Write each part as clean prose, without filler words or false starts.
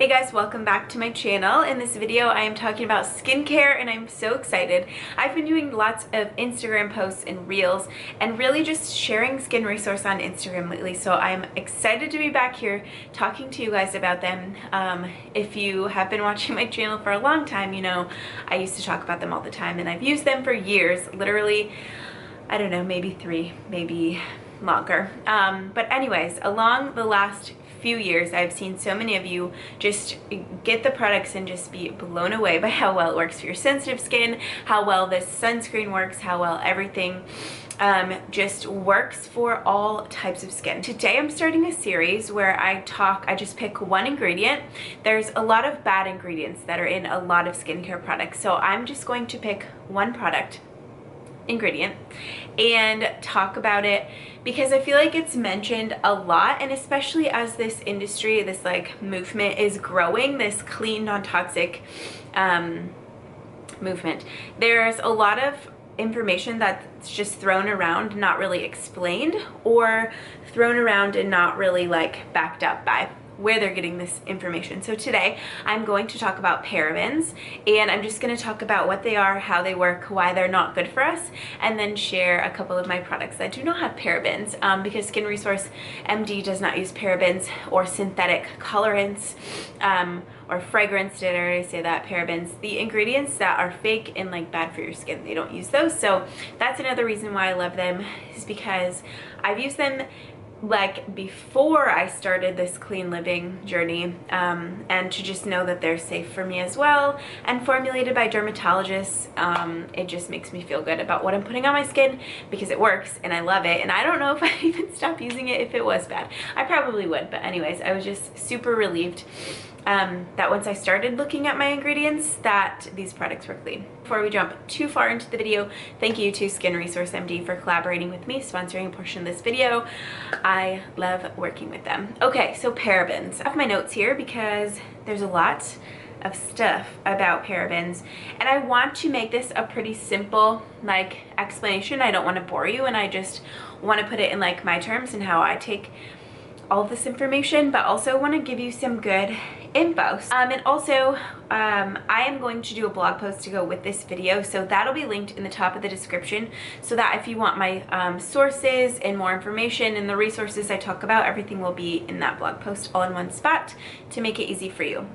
Hey guys, welcome back to my channel. In this video I am talking about skincare and I'm so excited. I've been doing lots of Instagram posts and reels and really just sharing skin resource on Instagram lately, so I'm excited to be back here talking to you guys about them. If you have been watching my channel for a long time, you know I used to talk about them all the time and I've used them for years, literally, I don't know, maybe 3, maybe longer. But anyways, along the last few years I've seen so many of you just get the products and just be blown away by how well it works for your sensitive skin, how well this sunscreen works, how well everything just works for all types of skin. Today I'm starting a series where I just pick one ingredient. There's a lot of bad ingredients that are in a lot of skincare products, so I'm just going to pick one ingredient and talk about it because I feel like it's mentioned a lot, and especially as this industry, this like movement is growing, this clean, non-toxic movement, there's a lot of information that's just thrown around, not really explained, or thrown around and not really like backed up by where they're getting this information. So today I'm going to talk about parabens, and I'm just going to talk about what they are, how they work, why they're not good for us, and then share a couple of my products that do not have parabens, because Skin Resource MD does not use parabens or synthetic colorants or fragrance. Did I already say that? Parabens, the ingredients that are fake and like bad for your skin, they don't use those. So that's another reason why I love them, is because I've used them like before I started this clean living journey, and to just know that they're safe for me as well and formulated by dermatologists, it just makes me feel good about what I'm putting on my skin because it works and I love it. And I don't know if I'd even stop using it if it was bad. I probably would, but anyways, I was just super relieved that once I started looking at my ingredients that these products were clean. Before we jump too far into the video, thank you to Skin Resource MD for collaborating with me, sponsoring a portion of this video. I love working with them. Okay, so parabens. I have my notes here because there's a lot of stuff about parabens, and I want to make this a pretty simple like explanation. I don't want to bore you, and I just want to put it in like my terms and how I take all of this information, but also want to give you some good info. And also I am going to do a blog post to go with this video, so that'll be linked in the top of the description, so that if you want my sources and more information and the resources I talk about, everything will be in that blog post all in one spot to make it easy for you.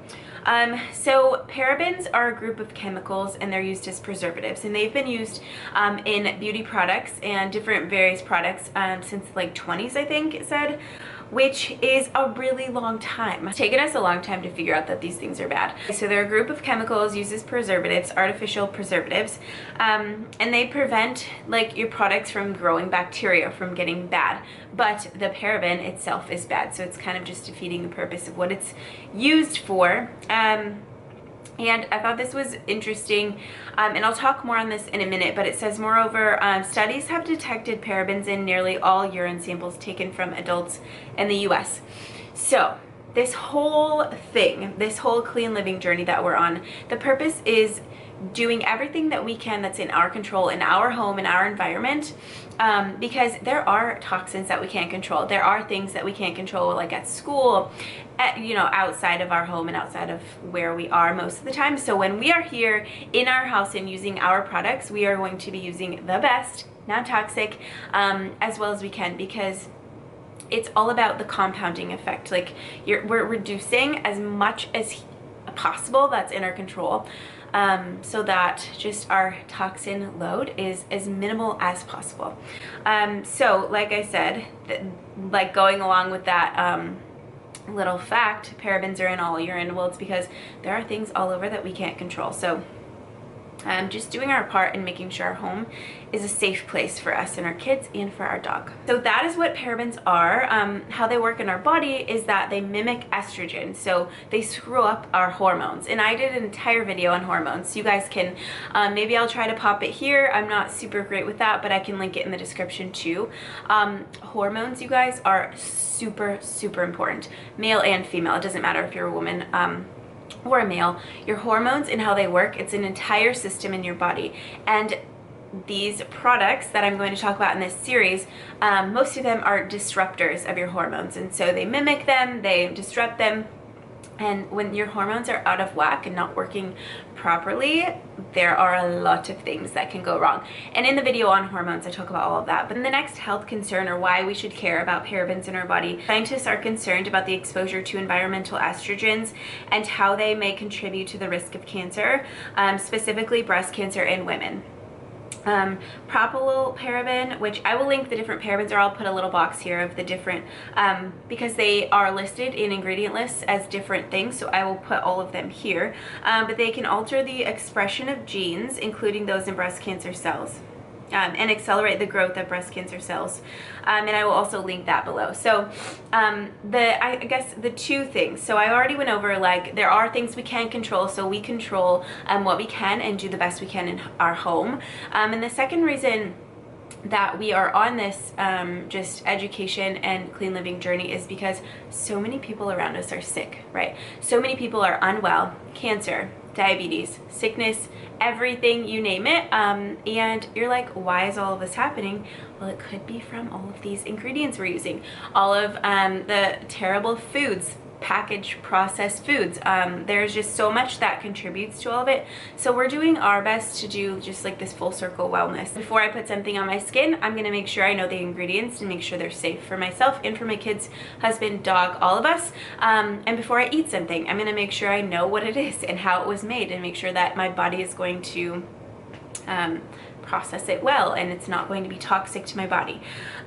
So parabens are a group of chemicals, and they're used as preservatives, and they've been used in beauty products and different various products since like 20s, I think it said, which is a really long time. It's taken us a long time to figure out that these things are bad. So they're a group of chemicals used as preservatives, artificial preservatives, and they prevent like your products from growing bacteria, from getting bad. But the paraben itself is bad, so it's kind of just defeating the purpose of what it's used for. And I thought this was interesting, and I'll talk more on this in a minute, but it says, moreover, studies have detected parabens in nearly all urine samples taken from adults in the US. So this whole thing, this whole clean living journey that we're on, the purpose is doing everything that we can that's in our control, in our home, in our environment, because there are toxins that we can't control. There are things that we can't control, like at school, you know, outside of our home and outside of where we are most of the time. So when we are here in our house and using our products, we are going to be using the best, non-toxic, as well as we can, because it's all about the compounding effect. Like we're reducing as much as possible that's in our control, so that just our toxin load is as minimal as possible. So like I said, like going along with that little fact, parabens are in all urine. Well, it's because there are things all over that we can't control. So just doing our part in making sure our home is a safe place for us and our kids and for our dog. So that is what parabens are. How they work in our body is that they mimic estrogen, so they screw up our hormones. And I did an entire video on hormones, so you guys can, maybe I'll try to pop it here. I'm not super great with that, but I can link it in the description too. Hormones, you guys, are super, super important. Male and female, it doesn't matter if you're a woman or a male. Your hormones and how they work, it's an entire system in your body. And these products that I'm going to talk about in this series, most of them are disruptors of your hormones, and so they mimic them, they disrupt them, And when your hormones are out of whack and not working properly, there are a lot of things that can go wrong. And in the video on hormones, I talk about all of that. But in the next health concern, or why we should care about parabens in our body, scientists are concerned about the exposure to environmental estrogens and how they may contribute to the risk of cancer, specifically breast cancer in women. Propyl paraben, which I will link the different parabens, or I'll put a little box here of the different, because they are listed in ingredient lists as different things, so I will put all of them here. But they can alter the expression of genes, including those in breast cancer cells. And accelerate the growth of breast cancer cells, and I will also link that below. So I guess the two things, so I already went over, like, there are things we can control, so we control what we can and do the best we can in our home. And the second reason that we are on this just education and clean living journey is because so many people around us are sick, right? So many people are unwell, cancer, diabetes, sickness, everything, you name it. And you're like, why is all of this happening? Well, it could be from all of these ingredients we're using, all of the terrible foods, packaged processed foods. There's just so much that contributes to all of it. So we're doing our best to do just like this full circle wellness. Before I put something on my skin, I'm gonna make sure I know the ingredients and make sure they're safe for myself and for my kids, husband, dog, all of us. And before I eat something, I'm gonna make sure I know what it is and how it was made, and make sure that my body is going to process it well and it's not going to be toxic to my body.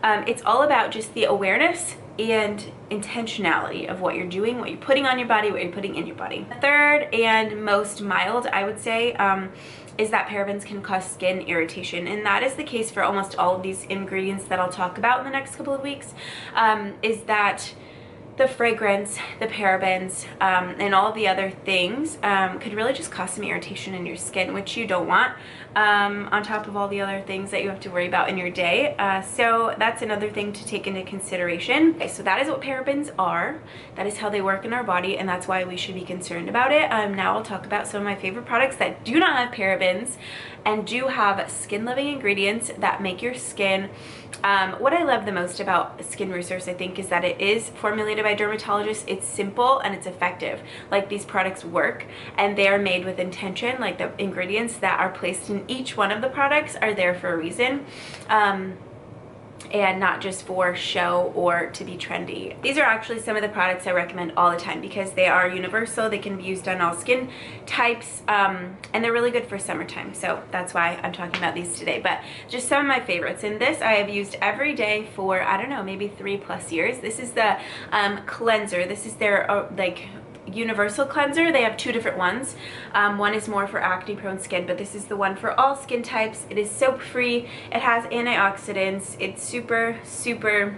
It's all about just the awareness and intentionality of what you're doing, what you're putting on your body, what you're putting in your body. The third and most mild, I would say, is that parabens can cause skin irritation, and that is the case for almost all of these ingredients that I'll talk about in the next couple of weeks. Is that the fragrance, the parabens, and all the other things could really just cause some irritation in your skin, which you don't want, on top of all the other things that you have to worry about in your day. So that's another thing to take into consideration. Okay, so that is what parabens are. That is how they work in our body, and that's why we should be concerned about it. Now I'll talk about some of my favorite products that do not have parabens and do have skin-loving ingredients that make your skin. What I love the most about Skin Resource, I think, is that it is formulated by dermatologists. It's simple and it's effective. Like, these products work and they are made with intention. Like, the ingredients that are placed in each one of the products are there for a reason. And not just for show or to be trendy. These are actually some of the products I recommend all the time because they are universal, they can be used on all skin types, and they're really good for summertime. So that's why I'm talking about these today. But just some of my favorites. And this I have used every day for, I don't know, maybe 3+ years. This is the cleanser. This is their like universal cleanser. They have two different ones. One is more for acne prone skin, but this is the one for all skin types. It is soap free, it has antioxidants, it's super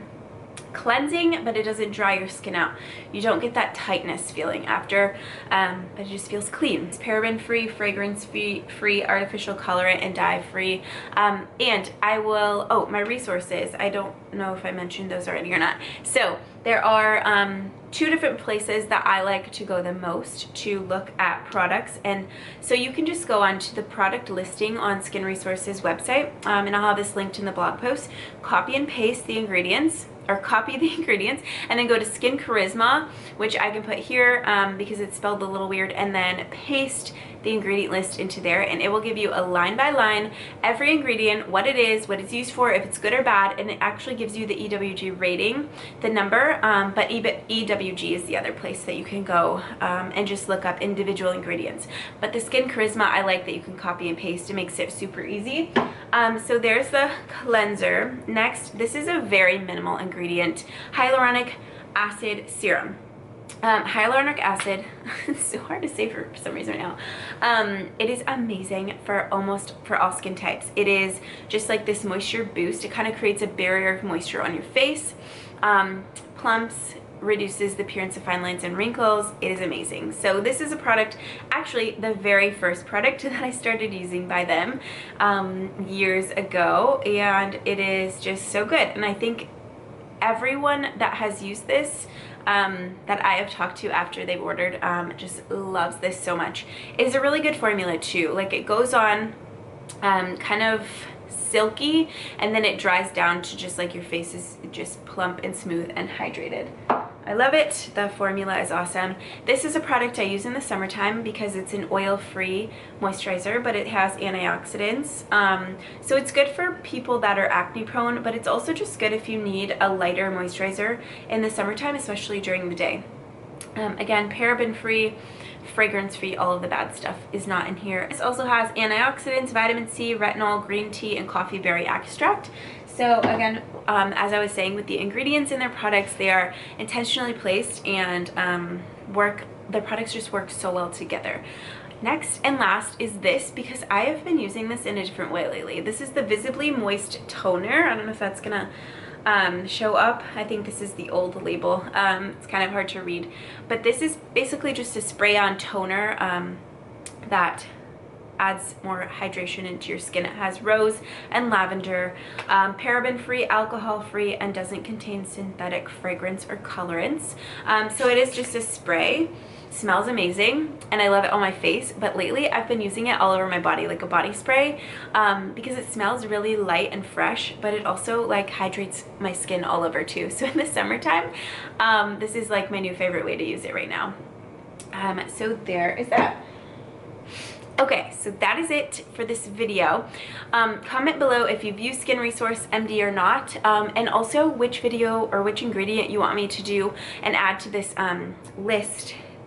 cleansing, but it doesn't dry your skin out. You don't get that tightness feeling after, but it just feels clean. It's paraben free, fragrance free, artificial colorant and dye free. And I will, oh, my resources, I don't know if I mentioned those already or not. So there are two different places that I like to go the most to look at products, and so you can just go on to the product listing on Skin Resources website, and I'll have this linked in the blog post. Copy and paste the ingredients, or copy the ingredients, and then go to Skin Charisma, which I can put here because it's spelled a little weird, and then paste the ingredient list into there, and it will give you a line by line every ingredient, what it is, what it's used for, if it's good or bad, and it actually gives you the EWG rating, the number, but EWG is the other place that you can go and just look up individual ingredients. But the Skin Charisma, I like that you can copy and paste. It makes it super easy. So there's the cleanser. Next, this is a very minimal ingredient, hyaluronic acid serum. Hyaluronic acid, it's so hard to say for some reason right now. It is amazing for all skin types. It is just like this moisture boost. It kind of creates a barrier of moisture on your face, plumps, reduces the appearance of fine lines and wrinkles. It is amazing. So this is a product, actually the very first product that I started using by them years ago, and it is just so good. And I think everyone that has used this that I have talked to after they've ordered just loves this so much. It is a really good formula too. Like, it goes on kind of silky, and then it dries down to just like your face is just plump and smooth and hydrated. I love it. The formula is awesome. This is a product I use in the summertime because it's an oil-free moisturizer, but it has antioxidants. So it's good for people that are acne prone, but it's also just good if you need a lighter moisturizer in the summertime, especially during the day. Again, paraben-free, fragrance-free, all of the bad stuff is not in here. This also has antioxidants, vitamin C, retinol, green tea, and coffee berry extract. So again, as I was saying, with the ingredients in their products, they are intentionally placed and the products just work so well together. Next and last is this, because I have been using this in a different way lately. This is the Visibly Moist Toner. I don't know if that's gonna show up. I think this is the old label. It's kind of hard to read, but this is basically just a spray-on toner that adds more hydration into your skin. It has rose and lavender, paraben-free, alcohol-free, and doesn't contain synthetic fragrance or colorants. So it is just a spray. Smells amazing, and I love it on my face, but lately I've been using it all over my body like a body spray because it smells really light and fresh, but it also like hydrates my skin all over too. So in the summertime, this is like my new favorite way to use it right now. So there is that. Okay, so that is it for this video. Comment below if you've used Skin Resource MD or not, and also which video or which ingredient you want me to do and add to this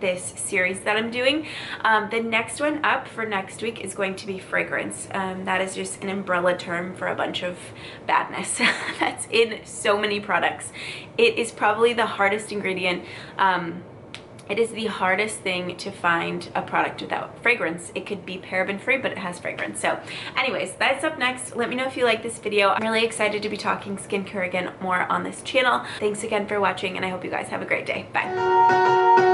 this series that I'm doing. The next one up for next week is going to be fragrance. That is just an umbrella term for a bunch of badness that's in so many products. It is probably the hardest ingredient. It is the hardest thing to find a product without fragrance. It could be paraben free, but it has fragrance. So anyways, that's up next. Let me know if you like this video. I'm really excited to be talking skincare again more on this channel. Thanks again for watching, and I hope you guys have a great day. Bye.